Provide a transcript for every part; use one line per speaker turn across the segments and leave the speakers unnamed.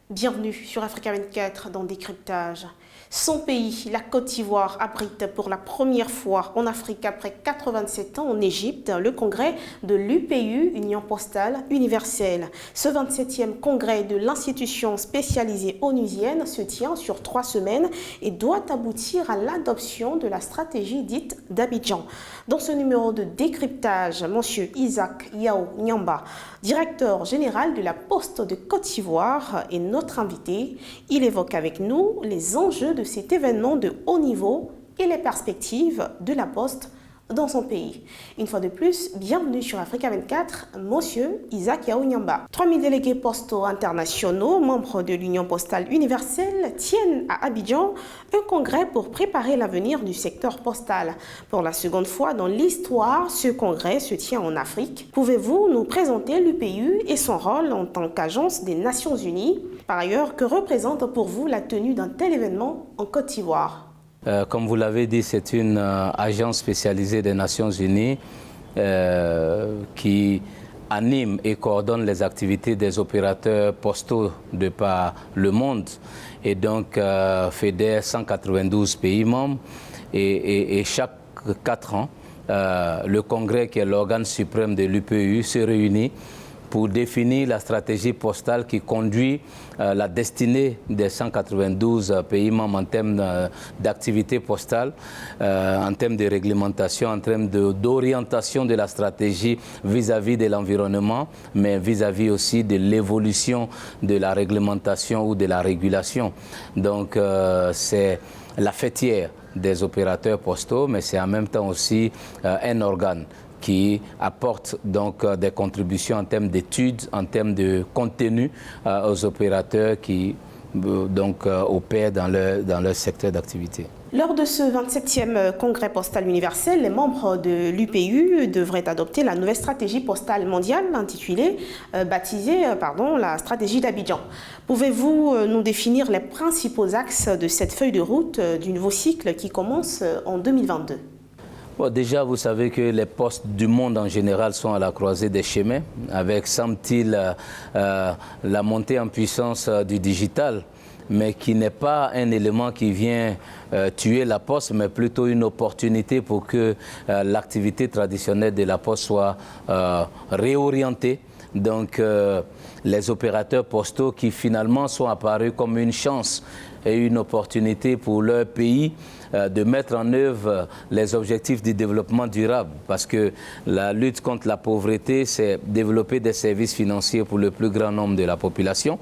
Bienvenue sur Africa 24 dans Décryptage. Son pays, la Côte d'Ivoire, abrite pour la première fois en Afrique après 87 ans en Égypte le congrès de l'UPU, Union Postale Universelle. Ce 27e congrès de l'institution spécialisée onusienne se tient sur 3 semaines et doit aboutir à l'adoption de la stratégie dite d'Abidjan. Dans ce numéro de Décryptage, M. Isaac Yao Nyamba, directeur général de la Poste de Côte d'Ivoire, est notre invité. Il évoque avec nous les enjeux de cet événement de haut niveau et les perspectives de la Poste dans son pays. Une fois de plus, bienvenue sur Africa 24, Monsieur Isaac Yao Nyamba. 3000 délégués postaux internationaux, membres de l'Union Postale Universelle, tiennent à Abidjan un congrès pour préparer l'avenir du secteur postal. Pour la seconde fois dans l'histoire, ce congrès se tient en Afrique. Pouvez-vous nous présenter l'UPU et son rôle en tant qu'agence des Nations Unies? Par ailleurs, que représente pour vous la tenue d'un tel événement en Côte d'Ivoire?
Comme vous l'avez dit, c'est une agence spécialisée des Nations Unies qui anime et coordonne les activités des opérateurs postaux de par le monde et donc fédère 192 pays membres et chaque 4 ans, le Congrès, qui est l'organe suprême de l'UPU, se réunit pour définir la stratégie postale qui conduit la destinée des 192 pays membres en termes d'activité postale, en termes de réglementation, en termes d'orientation de la stratégie vis-à-vis de l'environnement, mais vis-à-vis aussi de l'évolution de la réglementation ou de la régulation. Donc c'est la fêtière des opérateurs postaux, mais c'est en même temps aussi un organe qui apporte donc des contributions en termes d'études, en termes de contenu aux opérateurs qui donc opèrent dans leur secteur d'activité.
Lors de ce 27e congrès postal universel, les membres de l'UPU devraient adopter la nouvelle stratégie postale mondiale baptisée la stratégie d'Abidjan. Pouvez-vous nous définir les principaux axes de cette feuille de route du nouveau cycle qui commence en 2022?
Bon, déjà, vous savez que les postes du monde en général sont à la croisée des chemins, avec, semble-t-il, la montée en puissance du digital, mais qui n'est pas un élément qui vient tuer la Poste, mais plutôt une opportunité pour que l'activité traditionnelle de la Poste soit réorientée. Donc, les opérateurs postaux qui finalement sont apparus comme une chance et une opportunité pour leur pays de mettre en œuvre les objectifs du développement durable, parce que la lutte contre la pauvreté, c'est développer des services financiers pour le plus grand nombre de la population.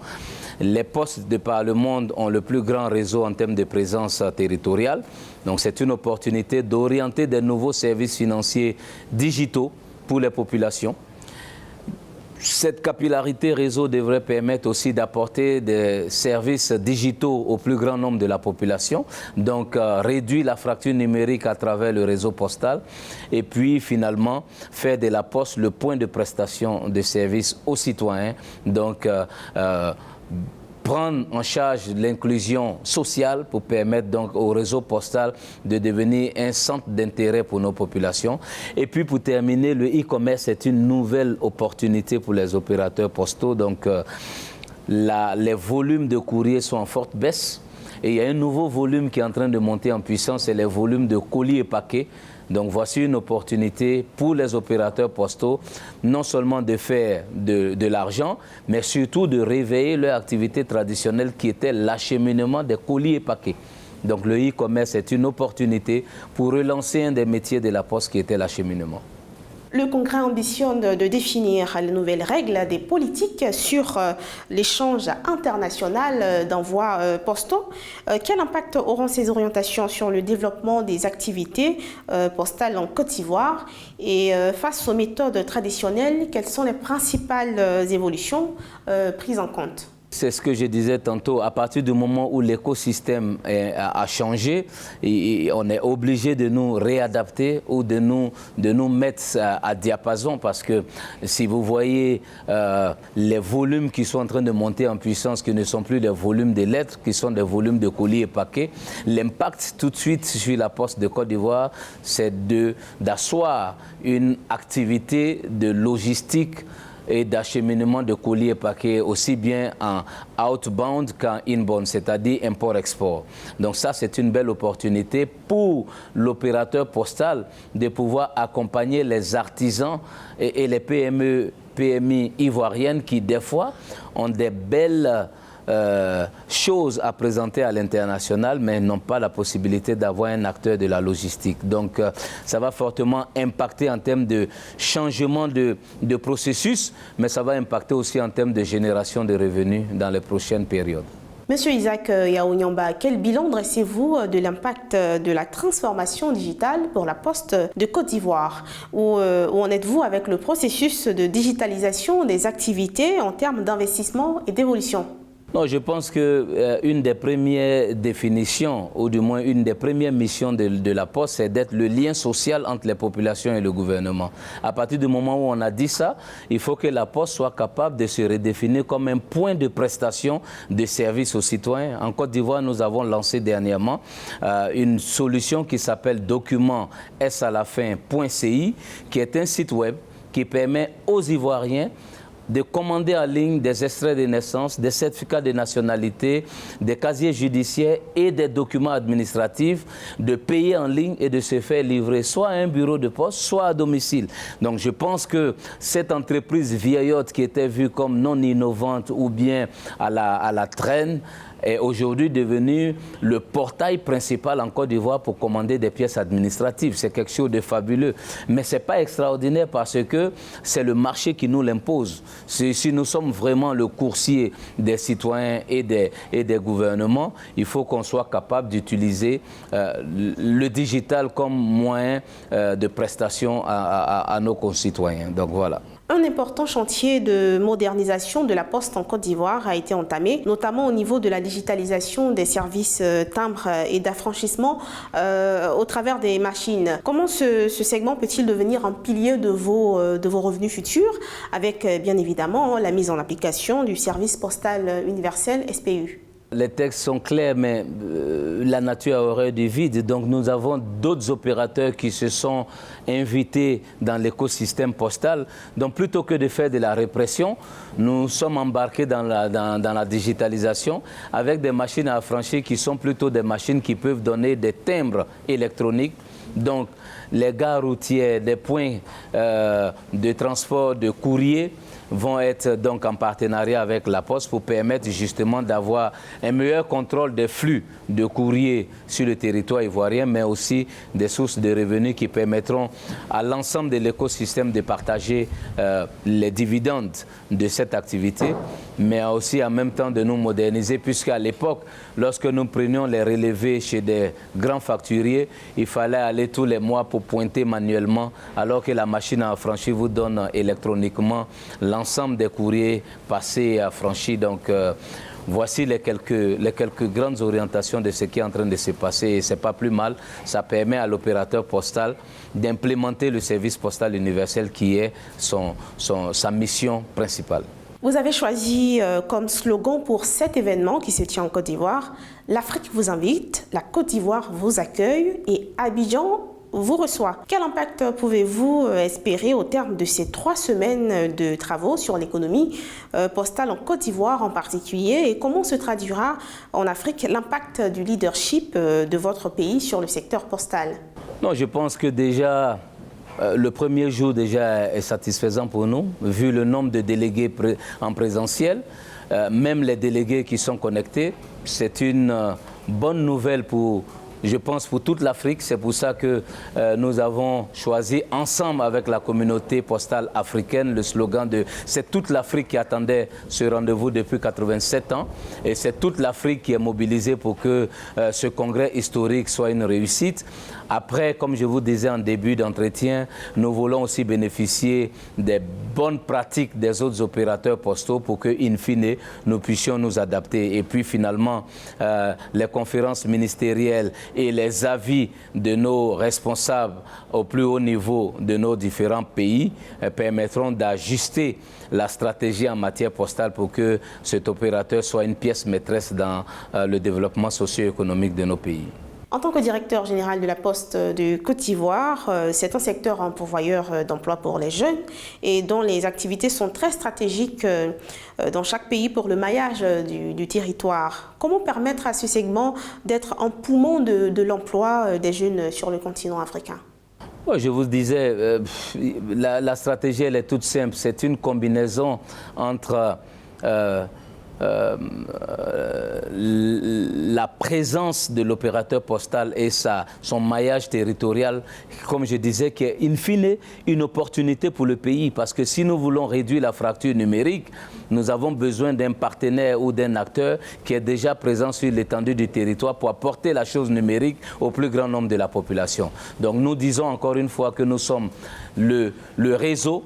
Les postes de par le monde ont le plus grand réseau en termes de présence territoriale, donc c'est une opportunité d'orienter des nouveaux services financiers digitaux pour les populations. Cette capillarité réseau devrait permettre aussi d'apporter des services digitaux au plus grand nombre de la population, donc réduire la fracture numérique à travers le réseau postal et puis finalement faire de la Poste le point de prestation de services aux citoyens, donc prendre en charge l'inclusion sociale pour permettre donc au réseau postal de devenir un centre d'intérêt pour nos populations. Et puis pour terminer, le e-commerce est une nouvelle opportunité pour les opérateurs postaux. Donc les volumes de courrier sont en forte baisse et il y a un nouveau volume qui est en train de monter en puissance, c'est les volumes de colis et paquets. Donc voici une opportunité pour les opérateurs postaux, non seulement de faire de l'argent, mais surtout de réveiller leur activité traditionnelle qui était l'acheminement des colis et paquets. Donc le e-commerce est une opportunité pour relancer un des métiers de la Poste qui était l'acheminement.
Le Congrès ambitionne de définir les nouvelles règles des politiques sur l'échange international d'envois postaux. Quel impact auront ces orientations sur le développement des activités postales en Côte d'Ivoire? Et face aux méthodes traditionnelles, quelles sont les principales évolutions prises en compte?
C'est ce que je disais tantôt, à partir du moment où l'écosystème a changé, on est obligé de nous réadapter ou de nous mettre à diapason, parce que si vous voyez les volumes qui sont en train de monter en puissance, qui ne sont plus des volumes de lettres, qui sont des volumes de colis et paquets, l'impact tout de suite sur la Poste de Côte d'Ivoire, c'est d'asseoir une activité de logistique et d'acheminement de colis et paquets aussi bien en outbound qu'en inbound, c'est-à-dire import-export. Donc ça, c'est une belle opportunité pour l'opérateur postal de pouvoir accompagner les artisans et les PMI ivoiriennes qui, des fois, ont des belles choses à présenter à l'international, mais n'ont pas la possibilité d'avoir un acteur de la logistique. Donc, ça va fortement impacter en termes de changement de processus, mais ça va impacter aussi en termes de génération de revenus dans les prochaines périodes.
Monsieur Isaac Yaouniamba, quel bilan dressez-vous de l'impact de la transformation digitale pour la Poste de Côte d'Ivoire? Où en êtes-vous avec le processus de digitalisation des activités en termes d'investissement et d'évolution?
Non, je pense qu'une des premières définitions, ou du moins une des premières missions de la Poste, c'est d'être le lien social entre les populations et le gouvernement. À partir du moment où on a dit ça, il faut que la Poste soit capable de se redéfinir comme un point de prestation de services aux citoyens. En Côte d'Ivoire, nous avons lancé dernièrement une solution qui s'appelle document-s-à-la-fin.ci, qui est un site web qui permet aux Ivoiriens de commander en ligne des extraits de naissance, des certificats de nationalité, des casiers judiciaires et des documents administratifs, de payer en ligne et de se faire livrer soit à un bureau de poste, soit à domicile. Donc je pense que cette entreprise vieillotte qui était vue comme non innovante ou bien à la traîne, est aujourd'hui devenu le portail principal en Côte d'Ivoire pour commander des pièces administratives. C'est quelque chose de fabuleux. Mais ce n'est pas extraordinaire parce que c'est le marché qui nous l'impose. Si nous sommes vraiment le coursier des citoyens et des gouvernements, il faut qu'on soit capable d'utiliser le digital comme moyen de prestation à nos concitoyens. Donc voilà.
Un important chantier de modernisation de la Poste en Côte d'Ivoire a été entamé, notamment au niveau de la digitalisation des services timbres et d'affranchissement au travers des machines. Comment ce segment peut-il devenir un pilier de vos revenus futurs, avec bien évidemment la mise en application du service postal universel SPU?
Les textes sont clairs, mais la nature a horreur du vide. Donc nous avons d'autres opérateurs qui se sont invités dans l'écosystème postal. Donc plutôt que de faire de la répression, nous sommes embarqués dans la digitalisation avec des machines à affranchir qui sont plutôt des machines qui peuvent donner des timbres électroniques. Donc les gares routières, des points de transport de courrier vont être donc en partenariat avec la Poste pour permettre justement d'avoir un meilleur contrôle des flux de courrier sur le territoire ivoirien, mais aussi des sources de revenus qui permettront à l'ensemble de l'écosystème de partager les dividendes de cette activité, mais aussi en même temps de nous moderniser, puisqu'à l'époque, lorsque nous prenions les relevés chez des grands facturiers, il fallait aller tous les mois pour pointer manuellement, alors que la machine à affranchir vous donne électroniquement l'ensemble des courriers passés et affranchis. Donc voici les quelques grandes orientations de ce qui est en train de se passer, et ce n'est pas plus mal. Ça permet à l'opérateur postal d'implémenter le service postal universel qui est sa mission principale.
Vous avez choisi comme slogan pour cet événement qui se tient en Côte d'Ivoire: l'Afrique vous invite, la Côte d'Ivoire vous accueille et Abidjan vous reçoit. Quel impact pouvez-vous espérer au terme de ces 3 semaines de travaux sur l'économie postale en Côte d'Ivoire en particulier, et comment se traduira en Afrique l'impact du leadership de votre pays sur le secteur postal?
Non, je pense que déjà le premier jour déjà est satisfaisant pour nous, vu le nombre de délégués en présentiel, même les délégués qui sont connectés. C'est une bonne nouvelle je pense pour toute l'Afrique. C'est pour ça que nous avons choisi ensemble avec la communauté postale africaine le slogan de « C'est toute l'Afrique qui attendait ce rendez-vous depuis 87 ans et c'est toute l'Afrique qui est mobilisée pour que ce congrès historique soit une réussite ». Après, comme je vous disais en début d'entretien, nous voulons aussi bénéficier des bonnes pratiques des autres opérateurs postaux pour que, in fine, nous puissions nous adapter. Et puis finalement, les conférences ministérielles et les avis de nos responsables au plus haut niveau de nos différents pays permettront d'ajuster la stratégie en matière postale pour que cet opérateur soit une pièce maîtresse dans le développement socio-économique de nos pays.
En tant que directeur général de la Poste de Côte d'Ivoire, c'est un secteur en pourvoyeur d'emplois pour les jeunes et dont les activités sont très stratégiques dans chaque pays pour le maillage du territoire. Comment permettre à ce segment d'être un poumon de l'emploi des jeunes sur le continent africain?
Je vous disais, la stratégie elle est toute simple. C'est une combinaison entre la présence de l'opérateur postal et son maillage territorial, comme je disais, qui est in fine une opportunité pour le pays. Parce que si nous voulons réduire la fracture numérique, nous avons besoin d'un partenaire ou d'un acteur qui est déjà présent sur l'étendue du territoire pour apporter la chose numérique au plus grand nombre de la population. Donc nous disons encore une fois que nous sommes le réseau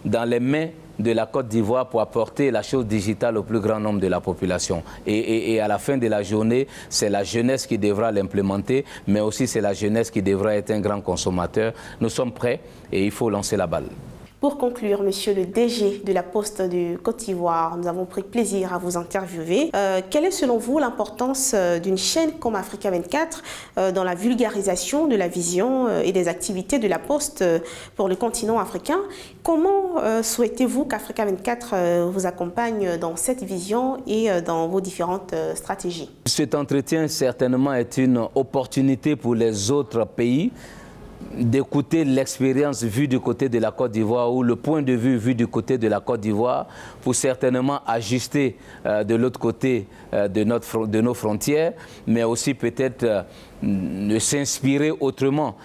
dans les mains de la Côte d'Ivoire pour apporter la chose digitale au plus grand nombre de la population. Et à la fin de la journée, c'est la jeunesse qui devra l'implémenter, mais aussi c'est la jeunesse qui devra être un grand consommateur. Nous sommes prêts et il faut lancer la balle.
Pour conclure, monsieur le DG de la Poste de Côte d'Ivoire, nous avons pris plaisir à vous interviewer. Quelle est selon vous l'importance d'une chaîne comme Africa 24 dans la vulgarisation de la vision et des activités de la Poste pour le continent africain? Comment souhaitez-vous qu'Africa 24 vous accompagne dans cette vision et dans vos différentes stratégies?
Cet entretien certainement est une opportunité pour les autres pays d'écouter l'expérience vue du côté de la Côte d'Ivoire ou le point de vue vu du côté de la Côte d'Ivoire pour certainement ajuster de l'autre côté de nos frontières, mais aussi peut-être de s'inspirer autrement.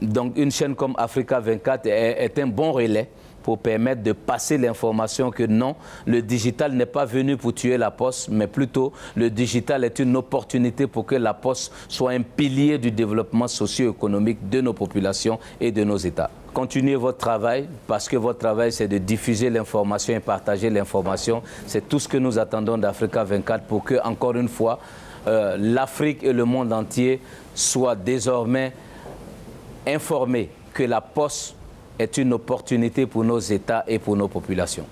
Donc une chaîne comme Africa 24 est un bon relais pour permettre de passer l'information que non, le digital n'est pas venu pour tuer la Poste, mais plutôt le digital est une opportunité pour que la Poste soit un pilier du développement socio-économique de nos populations et de nos États. Continuez votre travail, parce que votre travail, c'est de diffuser l'information et partager l'information. C'est tout ce que nous attendons d'Africa 24 pour que, encore une fois, l'Afrique et le monde entier soient désormais informés que la Poste est une opportunité pour nos États et pour nos populations.